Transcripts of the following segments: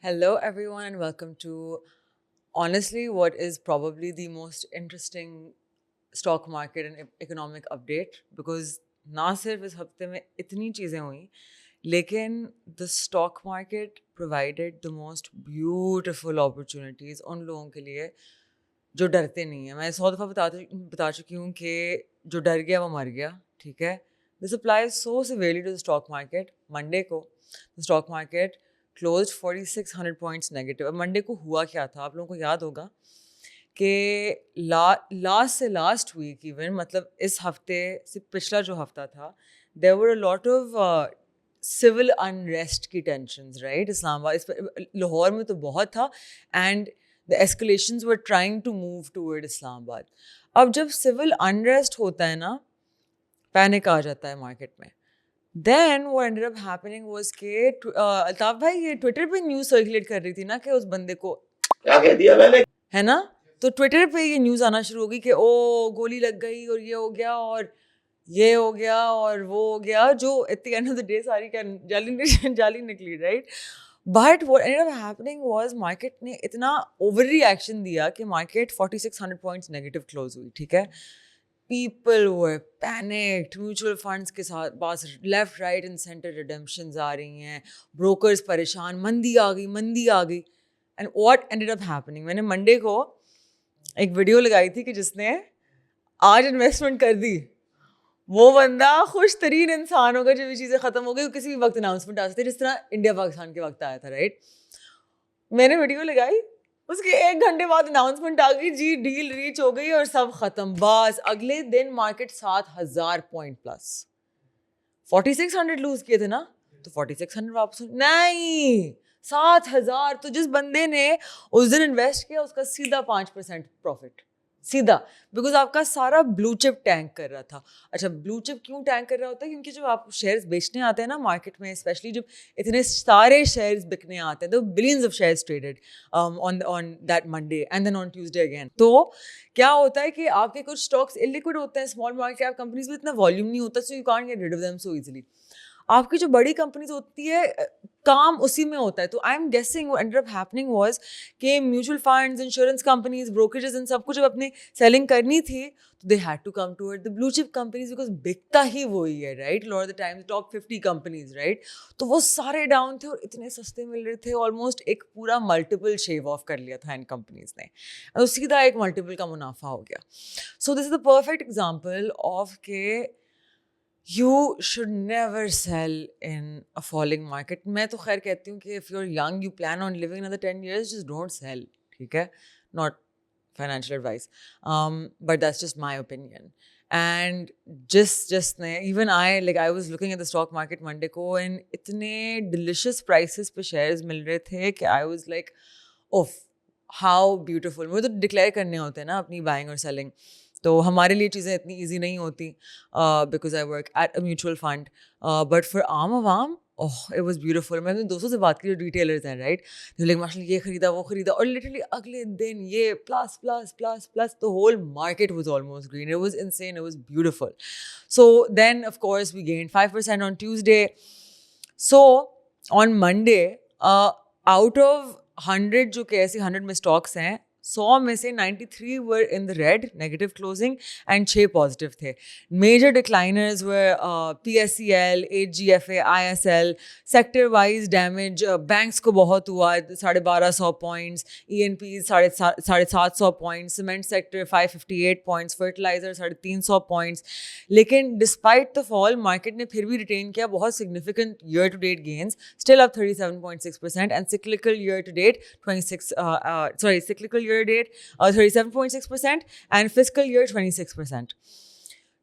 Hello, everyone, and welcome to honestly what is probably the most interesting stock market and economic update because ना सिर्फ इस हफ्ते में इतनी चीज़ें हुई लेकिन the stock market provided the most beautiful opportunities उन लोगों के लिए जो डरते नहीं हैं। मैं 100 दफ़ा बता चुकी हूँ कि जो डर गया वो मर गया, ठीक है? This applies so severely to the stock market. Monday को the stock market closed 4600 points negative. अब मंडे को हुआ क्या था आप लोगों को याद होगा कि लास्ट से लास्ट वीक इवन मतलब इस हफ्ते से पिछला जो हफ्ता था there were a lot of civil unrest की टेंशंस राइट इस्लामाबाद लाहौर में तो बहुत था and the escalations were trying to move toward Islamabad. अब जब सिविल अनरेस्ट होता है ना पैनिक आ जाता है मार्केट में. Then what ended up happening was कि अल्ताफ भाई ये ट्विटर पे न्यूज़ सर्कुलेट कर रही थी ना कि उस बंदे को क्या कह दिया मैंने? है ना. तो ट्विटर पे ये न्यूज़ आना शुरू हो गई कि ओ गोली लग गई और ये हो गया और ये हो गया और वो हो गया जो at the end of the day सारी क्या जाली निकली right. But what ended up happening was market ने इतना ओवर रिएक्शन दिया कि मार्केट 4600 पॉइंट्स नेगेटिव क्लोज हुई. ठीक है. People were panicked. Mutual funds के साथ पास लेफ्ट राइट एंड सेंटर रिडेम्पशंस आ रही हैं. ब्रोकर्स परेशान. मंदी आ गई. And what ended up happening मैंने मंडे को एक वीडियो लगाई थी कि जिसने आज इन्वेस्टमेंट कर दी वो बंदा खुश तरीन इंसान होगा जब ये चीज़ें ख़त्म हो गई. किसी भी वक्त अनाउंसमेंट आ सकती है जिस तरह इंडिया पाकिस्तान के वक्त आया था राइट. मैंने वीडियो लगाई उसके 1 घंटे बाद अनाउंसमेंट आ गई जी डील रीच हो गई और सब खत्म. बस अगले दिन मार्केट 7000 पॉइंट प्लस. 4600 लूज किए थे ना तो 4600 वापस नहीं 7000. तो जिस बंदे ने उस दिन इन्वेस्ट किया उसका सीधा 5% प्रॉफिट सीधा बिकॉज आपका सारा ब्लू चिप टैंक कर रहा था. अच्छा ब्लू चिप क्यों टैंक कर रहा होता है क्योंकि जब आप शेयर्स बेचने आते हैं ना मार्केट में स्पेशली जब इतने सारे शेयर्स बिकने आते हैं तो billions of shares traded on that Monday and then on Tuesday again. तो क्या होता है कि आपके कुछ स्टॉक्स इलिक्विड होते हैं स्मॉल मार्केट कैप कंपनीज में इतना वॉल्यूम नहीं होता so you can't get rid of them so easily. आपकी जो बड़ी कंपनीज होती है काम उसी में होता है. तो I am guessing what ended up happening was कि mutual funds insurance companies brokerages इन सब कुछ जब अपनी सेलिंग करनी थी तो they had to come toward the blue chip companies because बिकता ही वही है right. Lot of the time top 50 companies right. तो वो सारे डाउन थे और इतने सस्ते मिल रहे थे ऑलमोस्ट एक पूरा मल्टीपल शेव ऑफ कर लिया था इन कंपनीज ने और सीधा एक मल्टीपल का मुनाफा हो गया. So this is the perfect example of के You should never sell in a falling market. मैं तो खैर कहती हूँ कि if you're young, you plan on living another 10 years, just don't sell. ठीक है? Not financial advice. But that's just my opinion. And just even I was looking at the stock market Monday को and इतने delicious prices पे shares मिल रहे थे कि I was like, oh, how beautiful. मुझे तो declare करने होते हैं ना अपनी buying और selling. तो हमारे लिए चीज़ें इतनी ईजी नहीं होती because I work at a mutual fund but for आम आवाम ओह इट वाज ब्यूटीफुल. मैंने दोस्तों से बात की जो रिटेलर्स हैं राइट लाइक माशाल्लाह ये खरीदा वो खरीदा और लिटरली अगले दिन ये plus plus plus plus the whole market was almost green. It was insane. It was beautiful. So then of course we gain 5% on Tuesday. So on Monday out of 100 जो कि ऐसे 100 में स्टॉक्स हैं 100 में से 93 were in the red negative closing and 6 positive थे. Major decliners were PSCL, HGFA, ISL. Sector wise damage banks को बहुत हुआ 1250 points. ENP 750 points. Cement sector 558 points. Fertiliser 350 points. लेकिन डिस्पाइट द फॉल मार्केट ने फिर भी रिटेन किया बहुत significant year to date gains still up 37.6% and cyclical year to date 37.6% and fiscal year 26%.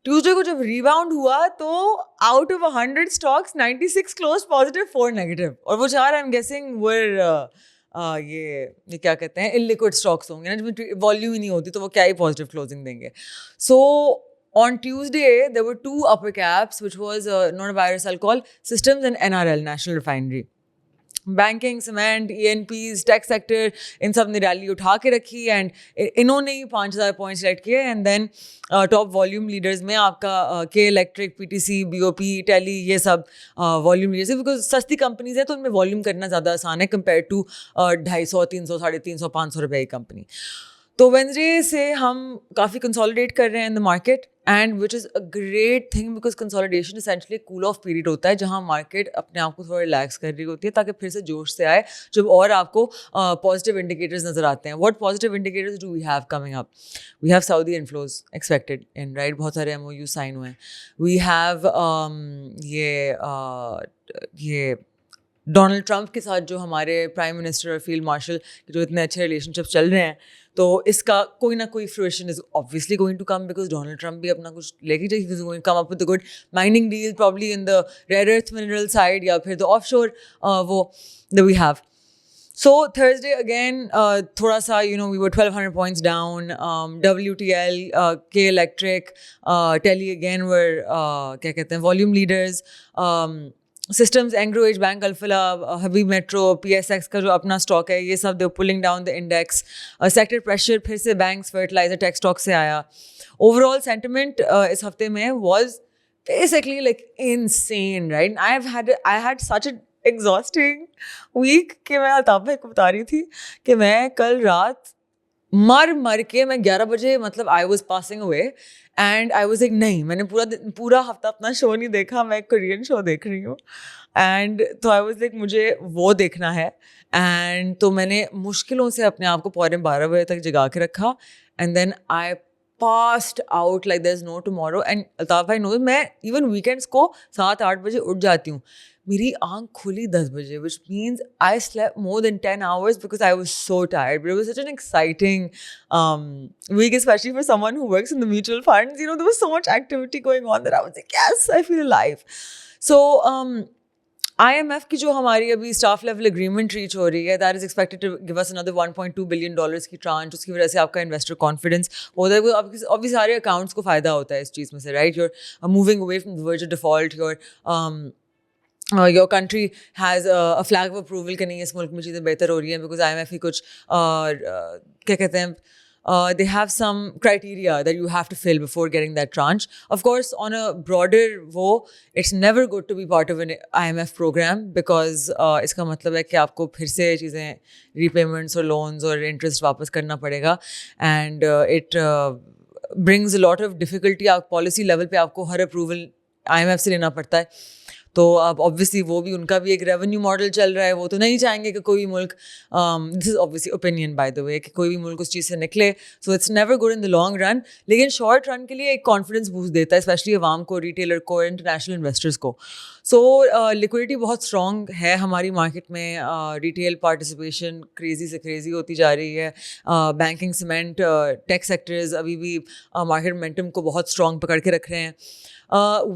Tuesday को जब रिबाउंड हुआ तो out of 100 stocks 96 close positive 4 negative और वो चार आई एम गेसिंग वर ये क्या कहते हैं इलिक्विड स्टॉक्स होंगे ना जिसमें वॉल्यूम ही नहीं होती तो वो क्या ही पॉजिटिव क्लोजिंग देंगे. सो on Tuesday, there were 2 upper caps, which was not a virus, I'll call Systems and NRL, National Refinery. Banking, cement, ENPs, tech sector, इन सब ने रैली उठा के रखी एंड इन्होंने ही 5,000 पॉइंट्स सेलेक्ट किए. And then top volume leaders में आपका के इलेक्ट्रिक, PTC, BOP, टेली, ये सब वॉल्यूम लीडर्स है. बिकॉज सस्ती कंपनीज है तो उनमें वॉल्यूम करना ज़्यादा आसान है कंपेयर टू 250, 300, 350, 500 रुपये की कंपनी. तो वेंसडे से हम काफ़ी कंसोलिडेट कर रहे हैं in the market, and which is a great thing because consolidation essentially cool off period होता है जहाँ मार्केट अपने आप को थोड़ा रिलैक्स कर रही होती है ताकि फिर से जोश से आए जब और आपको पॉजिटिव इंडिकेटर्स नज़र आते हैं. What positive indicators do we have coming up? We have Saudi inflows expected in, right? बहुत सारे MOU साइन हुए हैं. वी हैव ये डोनाल्ड ट्रंप के साथ जो हमारे प्राइम मिनिस्टर और फील्ड मार्शल जो इतने अच्छे रिलेशनशिप्स चल रहे हैं, तो इसका कोई ना कोई fruition is obviously going to come because Donald Trump भी अपना कुछ लेके जाएगी, going come up with the good mining deal probably in the rare earth mineral side या फिर द ऑफशोर वो that we have. So Thursday again, thoda sa, we were 1,200 points down. WTL, K Electric, Tele again were क्या कहते हैं volume leaders. Systems, Engro, Bank Alphala, Habib Metro, PSX का जो अपना stock है, ये सब they were pulling down the index. Sector pressure फिर से banks, fertilizer, tech stock से आया. Overall sentiment इस हफ्ते में was basically like insane, right? I had such a exhausting week कि मैं अल्ताफ भाई को बता रही थी कि मैं कल रात मर के मैं 11 बजे मतलब I was passing away and I was like नहीं, मैंने पूरा हफ्ता अपना शो नहीं देखा, मैं कोरियन शो देख रही हूँ. एंड तो I was like मुझे वो देखना है. एंड तो मैंने मुश्किलों से अपने आप को पौने 12 बजे तक जगा के रखा. And then I passed out like there's no tomorrow. And Altaf भाई knows मैं even weekends को 7-8 बजे उठ जाती हूँ. मेरी आँख खुली 10 बजे, which means I slept more than 10 hours because I was so tired. But it was such an exciting week, especially for someone who works in the mutual funds. There was so much activity going on that I was like, yes, I feel alive. So, IMF की जो हमारी अभी staff level agreement reach हो रही है, that is expected to give us another $1.2 billion की tranche. उसकी वजह से आपका इन्वेस्टर कॉन्फिडेंस होता है. अभी सारे अकाउंट्स को फ़ायदा होता है इस चीज़ में से, right? You're moving away from the verge of default. Your country has a flag of approval कि नहीं इस मुल्क में चीज़ें बेहतर हो रही हैं because IMF ही कुछ क्या कहते हैं, they have some criteria that you have to fill before getting that tranche. Of course, on a broader it's never good to be part of an IMF program because इसका मतलब है कि आपको फिर से चीज़ें repayments और loans और interest वापस करना पड़ेगा. And it brings a lot of difficulty. आप policy level पे आपको हर approval IMF से लेना पड़ता है. तो अब ऑब्वियसली वो भी उनका भी एक रेवेन्यू मॉडल चल रहा है. वो तो नहीं चाहेंगे कि कोई भी मुल्क, this is obviously opinion by the way, कि कोई भी मुल्क उस चीज़ से निकले. So it's never good in the long run. लेकिन शॉर्ट रन के लिए एक कॉन्फिडेंस बूस्ट देता है, स्पेशली अवाम को, रिटेलर को, इंटरनेशनल इन्वेस्टर्स को. सो लिक्विडिटी बहुत स्ट्रॉन्ग है हमारी मार्केट में. रिटेल पार्टिसिपेशन क्रेजी से क्रेजी होती जा रही है. बैंकिंग, सीमेंट, टेक सेक्टर्स अभी भी मार्केट मोमेंटम को बहुत स्ट्रॉन्ग पकड़ के रख रहे हैं.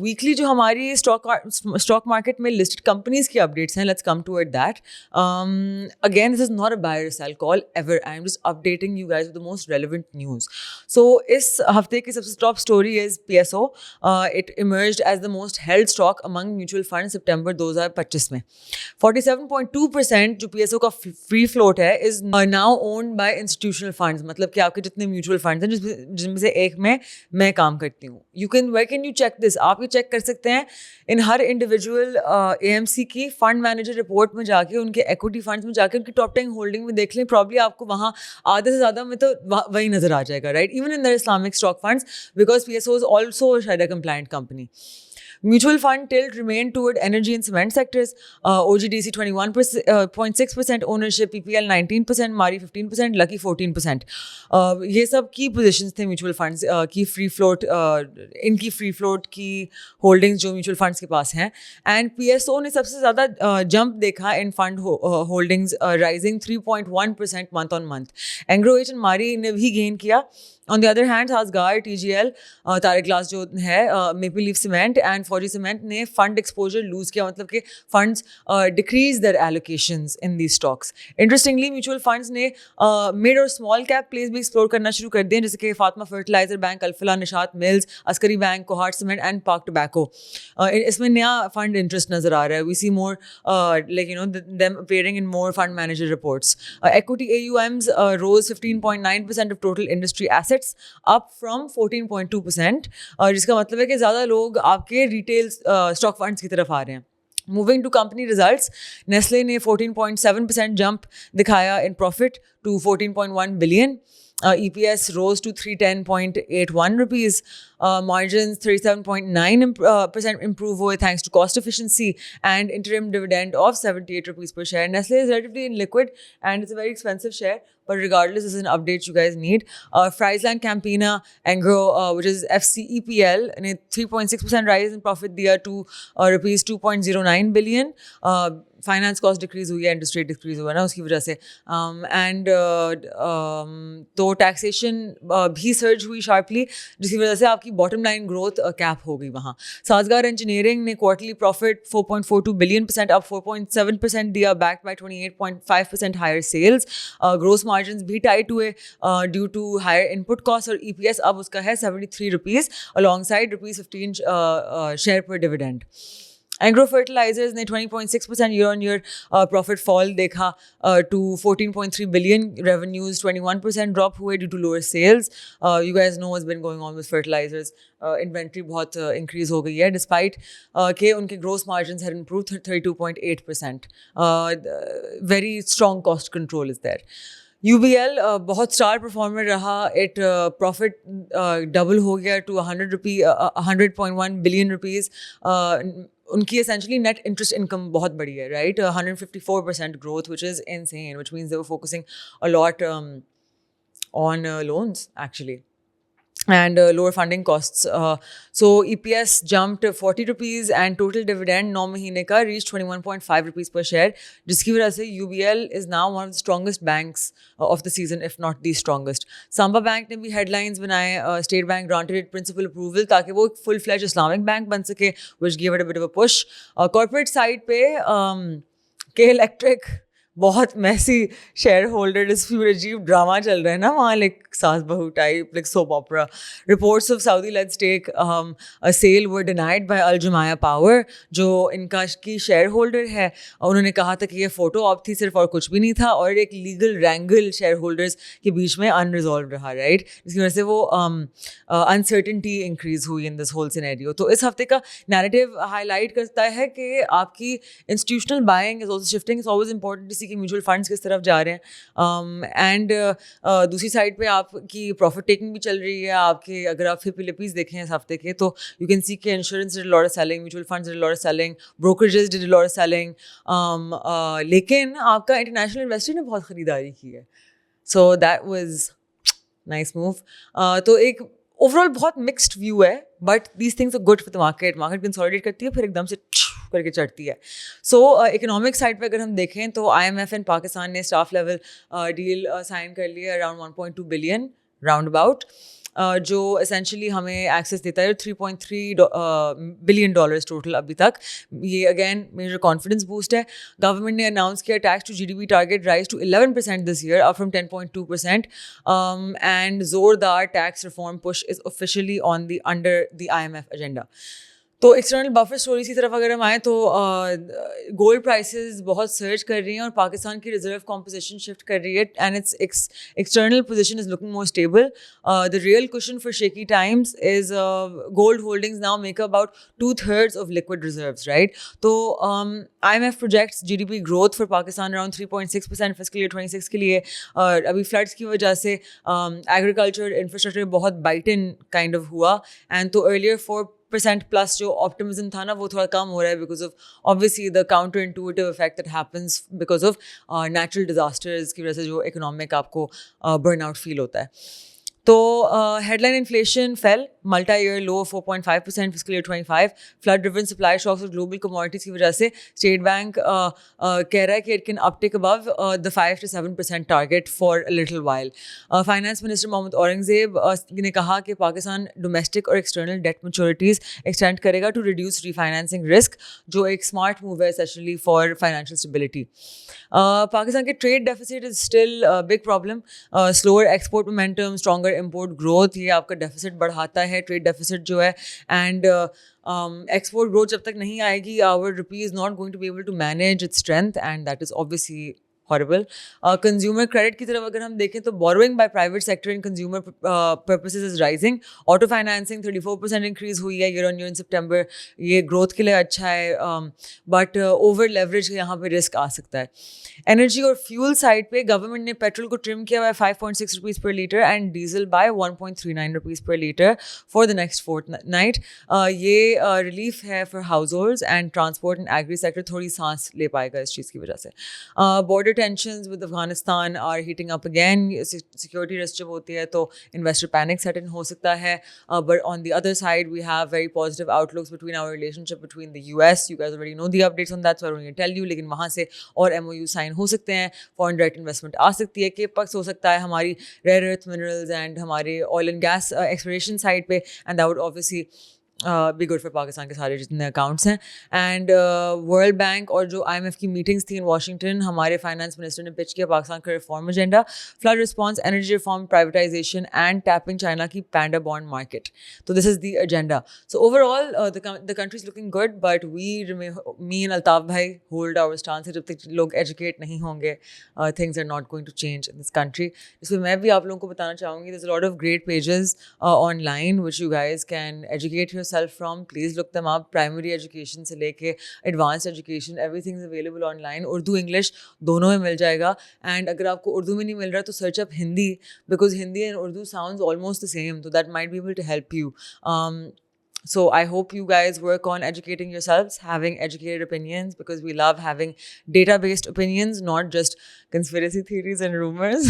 वीकली जो हमारी स्टॉक मार्केट में लिस्टेड कंपनीज की अपडेट्स हैं, let's come to it that. Again this is not a buy or sell call ever, I am just updating you guys with the most relevant news. So इस हफ्ते की सबसे top story is PSO. It emerged as the most held stock among mutual fund सितंबर 2025 में. 47.2% जो PSO का free float है is now owned by institutional funds. मतलब कि आपके जितने म्यूचुअल फंड्स हैं जिनमें से एक में मैं काम करती हूँ. Where can you check this? आप ये चेक कर सकते हैं इन हर इंडिविजुअल AMC की फंड मैनेजर रिपोर्ट में जाके, उनके इक्विटी फंड्स में जाके उनकी टॉप 10 होल्डिंग में देख लें. प्रॉब्ली आपको वहाँ आधे से ज़्यादा में तो वही नज़र आ जाएगा, right? Even in the Islamic stock funds because PSO is also शायद compliant company. Mutual fund tilt remained toward energy and cement sectors. OGDC 21.6% ownership, PPL 19%, Mari 15%, Lucky 14%. ये सब की positions थे म्यूचुअल फंड्स की फ्री फ्लोट, इनकी free float की holdings जो mutual funds के पास हैं. एंड PSO ने सबसे ज़्यादा जंप देखा in fund holdings, rising 3.1% month on month. Engro and Mari ने भी गेन किया. On the other hand, Hasgar, TGL, Tarak Glass जो है, Maple Leaf Cement and Fauji cement ने फंड एक्सपोजर लूज किया, मतलब कि funds decrease their allocations in the stocks. Interestingly mutual funds ने मिड और स्मॉल कैप प्लेस भी एक्सप्लोर करना शुरू कर दिए, जैसे कि Fatima fertilizer bank, Alfalah, Nishat mills, Askari bank, Kohat cement and Pak tobacco. इसमें नया फंड इंटरेस्ट नजर आ रहा है. We see more them appearing in more fund manager reports. Equity AUMs rose 15.9% of total industry assets, up from 14.2%. जिसका मतलब है कि ज़्यादा लोग आपके रिटेल स्टॉक फंड्स की तरफ आ रहे हैं. Moving to company results, Nestle ने 14.7% jump दिखाया in profit to 14.1 billion. EPS rose to 310.81 rupees. Margins 37.9% improve हुए thanks to cost efficiency and interim dividend of 78 rupees per share. Nestle is relatively illiquid and it's a very expensive share, but regardless, this is an update you guys need. Friesland Campina Engro, which is FCEPL, ने 3.6% rise in profit दिया to rupees 2.09 billion. Finance cost decrease हुई है, interest rate decrease हुआ है ना, उसकी वजह से. एंड तो टैक्सेशन भी सर्ज हुई शार्पली, जिसकी वजह से आपकी बॉटम लाइन ग्रोथ कैप हो गई वहाँ. साजगार इंजीनियरिंग ने क्वार्टरली प्रॉफिट 4.42 बिलियन %, अब 4.7% दिया, backed by 28.5% higher sales. Gross margin भी टाइट हुए due to higher input cost, और EPS अब उसका है 73 रुपीज़ अलॉन्ग साइड ₹15 शेयर पर डिविडेंड. Agro fertilizers ने 20.6% year-on-year profit fall देखा to 14.3 billion. Revenues 21% drop हुए due to lower sales. You guys know what's been going on with fertilizers. Inventory बहुत increase हो गई है, despite कि उनके gross margins had improved 32.8%. Very strong cost control is there. UBL बहुत star performer रहा. It profit double हो गया टू 100.1 बिलियन रुपीज़. उनकी एसेंशली नेट इंटरेस्ट इनकम बहुत बड़ी है, right. 154% growth, which is insane, which means they were focusing a lot on loans actually. And lower funding costs. So EPS jumped 40 rupees and total dividend 9 महीने का reached 21.5 rupees per share, जिसकी वजह से UBL is now one of the strongest banks of the season, if not the strongest. Samba Bank ने भी headlines बनाए. State Bank granted it principal approval ताकि वो एक full-fledged Islamic bank बन सके, which gave it a bit of a push. Corporate side पे K Electric बहुत मैसी शेयर होल्डर डिस्प्यूट, अजीब ड्रामा चल रहा है ना वहाँ, लाइक सास बहू type, like soap opera. Reports of Saudi led stake sale were denied by al Jomaih Power, जो इनका की शेयर होल्डर है. उन्होंने कहा था कि ये फोटो ऑप थी सिर्फ और कुछ भी नहीं था, और एक लीगल रैंगल शेयर होल्डर्स के बीच में अनरिजॉल्व रहा, राइट. जिसकी वजह से वो अनसर्टेनिटी इंक्रीज हुई इन दिस होल सिनेरियो. तो इस हफ्ते का नैरेटिव हाईलाइट करता है कि आपकी institutional buying is also shifting. It's always important to see कि म्यूचुअल फंड्स किस तरफ जा रहे हैं. एंड दूसरी साइड पे आपकी प्रॉफिट टेकिंग भी चल रही है. आपके अगर आप फिलिपीज देखें इस हफ्ते के, तो यू कैन सी कि insurance did a lot of selling, mutual funds did a lot of selling, brokerages did a lot of selling. लेकिन आपका इंटरनेशनल इन्वेस्टर ने बहुत ख़रीदारी की है. So that was nice move. तो एक ओवरऑल बहुत मिक्स्ड व्यू है, but these things are good for the market. Market consolidate करती है, फिर एकदम से करके चढ़ती है. सो इकोनॉमिक साइड पे अगर हम देखें तो IMF एंड पाकिस्तान ने स्टाफ लेवल डील साइन कर लिया अराउंड 1.2 बिलियन राउंड अबाउट, जो एसेंशली हमें एक्सेस देता है 3.3 बिलियन डॉलर्स टोटल अभी तक. ये अगेन मेजर कॉन्फिडेंस बूस्ट है. गवर्नमेंट ने अनाउंस किया tax to GDP target rise to 11% this year, up from 10.2%. And जोरदार tax reform push is officially on the under the IMF agenda. तो external buffer stories की तरफ अगर हम आएँ तो गोल्ड प्राइसेस बहुत सर्च कर रही हैं और पाकिस्तान की रिजर्व कॉम्पोजिशन शिफ्ट कर रही है, and it's external position is looking more stable. The real question for shaky times is gold holdings now make about 2/3 of liquid reserves, right. तो IMF projects GDP growth for Pakistan around 3.6% fiscal year 26 के लिए. अभी floods की वजह से agriculture infrastructure बहुत बाइटन kind of हुआ, and तो अर्लियर 4% प्लस जो ऑप्टिमिज्म था ना, वो थोड़ा कम हो रहा है because of obviously the counter intuitive effect that happens because of natural disasters की वजह से जो इकोनॉमिक आपको बर्नआउट फील होता है. तो headline inflation fail multi-year low of 4.5% fiscal year 25. Flood-driven supply shocks और global commodities की वजह से State Bank कह रहा है कि it can uptick above the 5 to 7% target for a little while. Finance Minister Mohammad Aurangzeb ने कहा कि पाकिस्तान domestic और external debt maturities extend करेगा to reduce refinancing risk, जो एक smart move है essentially for financial stability. Pakistan के trade deficit is still a big problem. Slower export momentum, stronger import growth, ये आपका deficit बढ़ाता है, trade deficit जो है, and export growth जब तक नहीं आएगी, our rupee is not going to be able to manage its strength, and that is obviously horrible. Consumer credit की तरफ अगर हम देखें तो borrowing by private sector in consumer purposes is rising. Auto financing 34% increase हुई है year on year in September. ये growth के लिए अच्छा है, but over leverage यहाँ पे risk आ सकता है. Energy और fuel side पे government ने petrol को trim किया by 5.6 rupees per liter and diesel by 1.39 rupees per liter for the next fortnight. ये relief है for households and transport and agri sector थोड़ी सांस ले पाएगा इस चीज़ की वजह से. Border tensions with Afghanistan are heating up again. Security risk जब होती है तो investor panic set in हो सकता है. But on the other side, we have very positive outlooks between our relationship between the US. You guys already know the updates on that, so I don't need to tell you. लेकिन वहाँ से और MOU sign हो सकते हैं, foreign direct investment आ सकती है, capex हो सकता है हमारी rare earth minerals and हमारे oil and gas exploration side पे, and that would obviously be good for Pakistan के सारे जितने अकाउंट्स हैं. एंड वर्ल्ड बैंक और जो IMF की मीटिंग्स थी इन वाशिंगटन, हमारे फाइनेंस मिनिस्टर ने पिच किया पाकिस्तान का reform agenda, flood response, energy reform, privatisation and tapping China की पैंडा बॉन्ड मार्केट. तो this is the agenda. So overall the country is looking good, but me and Altaf भाई hold our stance. जब तक लोग educate नहीं होंगे, things are not going to change in this country. इसमें मैं भी आप लोगों को बताना चाहूँगी, there's a lot of great pages online which you guys can educate yourself from. Please look them up. Primary education से लेके advanced education, everything is available online. Urdu English दोनों में मिल जाएगा. And अगर आपको उर्दू में नहीं मिल रहा तो search up Hindi, because Hindi and Urdu sounds almost the same, so that might be able to help you. So I hope you guys work on educating yourselves, having educated opinions, because we love having data-based opinions, not just conspiracy theories and rumors.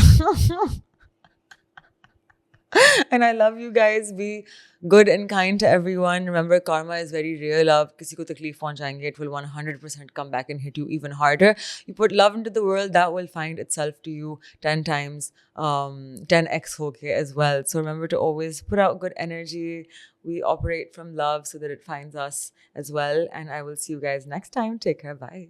And I love you guys. Be good and kind to everyone. Remember, karma is very real. आप किसी को तकलीफ पहुंचाएंगे, it will 100% come back and hit you even harder. You put love into the world, that will find itself to you 10 times, 10x होके as well. So remember to always put out good energy. We operate from love so that it finds us as well. And I will see you guys next time. Take care. Bye.